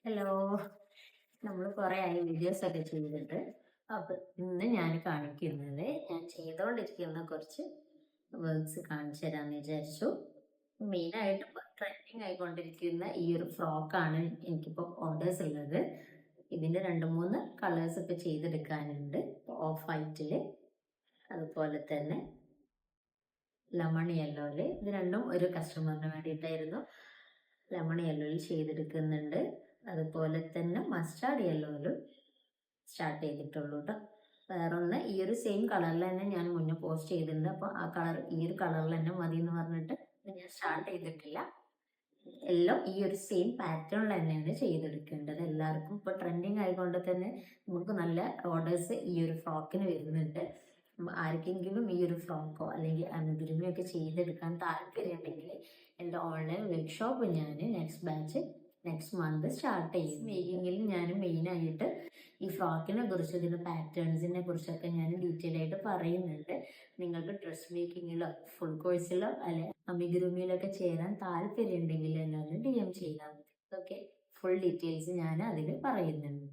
Hello. നമ്മൾ കുറേ ആയി വീഡിയോസ് ഒക്കെ ചെയ്തിട്ട്. അപ്പം ഇന്ന് ഞാൻ കാണിക്കുന്നത് ഞാൻ ചെയ്തുകൊണ്ടിരിക്കുന്ന കുറച്ച് വർക്ക്സ് കാണിച്ചു തരാമെന്ന് വിചാരിച്ചു. മെയിനായിട്ട് ട്രെൻഡിങ് ആയിക്കൊണ്ടിരിക്കുന്ന ഈ ഒരു ഫ്രോക്കാണ് എനിക്കിപ്പോൾ ഓർഡേഴ്സ് ഉള്ളത്. ഇതിൻ്റെ 2-3 കളേഴ്സ് ഇപ്പോൾ ചെയ്തെടുക്കാനുണ്ട്. ഓഫ് വൈറ്റിൽ, അതുപോലെ തന്നെ ലെമൺ യെല്ലോയിൽ. ഇത് രണ്ടും ഒരു കസ്റ്റമറിന് വേണ്ടിയിട്ടായിരുന്നു. ലെമൺ യെല്ലോയിൽ ചെയ്തെടുക്കുന്നുണ്ട്. അതുപോലെ തന്നെ മസ്റ്റാർഡ് യെല്ലോയിലും സ്റ്റാർട്ട് ചെയ്തിട്ടുള്ളൂ കേട്ടോ. വേറൊന്ന് ഈ ഒരു സെയിം കളറിൽ തന്നെ ഞാൻ മുന്നേ പോസ്റ്റ് ചെയ്തിട്ടുണ്ട്. അപ്പോൾ ആ കളർ ഈ ഒരു കളറിൽ തന്നെ മതി എന്ന് പറഞ്ഞിട്ട് ഞാൻ സ്റ്റാർട്ട് ചെയ്തിട്ടില്ല. എല്ലാം ഈ ഒരു സെയിം പാറ്റേണിൽ തന്നെയാണ് ചെയ്തെടുക്കേണ്ടത്. എല്ലാവർക്കും ഇപ്പോൾ ട്രെൻഡിങ് ആയതുകൊണ്ട് തന്നെ നമുക്ക് നല്ല ഓർഡേഴ്സ് ഈ ഒരു ഫ്രോക്കിന് വരുന്നുണ്ട്. ആർക്കെങ്കിലും ഈ ഒരു ഫ്രോക്കോ അല്ലെങ്കിൽ അമിഗുരുമിയോ ഒക്കെ ചെയ്തെടുക്കാൻ താല്പര്യമുണ്ടെങ്കിൽ എൻ്റെ ഓൺലൈൻ വർക്ക്ഷോപ്പ് ഞാൻ നെക്സ്റ്റ് മന്ത് സ്റ്റാർട്ട് ചെയ്യും. മേക്കിങ്ങിൽ ഞാൻ മെയിനായിട്ട് ഈ ഫ്രോക്കിനെ കുറിച്ച് ഇതിൻ്റെ പാറ്റേൺസിനെ കുറിച്ചൊക്കെ ഞാൻ ഡീറ്റെയിൽ ആയിട്ട് പറയുന്നുണ്ട്. നിങ്ങൾക്ക് ഡ്രസ് മേക്കിങ്ങിലോ ഫുൾ കോഴ്സിലോ അല്ലെ അമിഗുരുമിയിലൊക്കെ ചേരാൻ താല്പര്യം ഉണ്ടെങ്കിൽ എന്നെ DM ചെയ്താൽ മതി. ഓക്കെ, ഫുൾ ഡീറ്റെയിൽസ് ഞാൻ അതിൽ പറയുന്നുണ്ട്.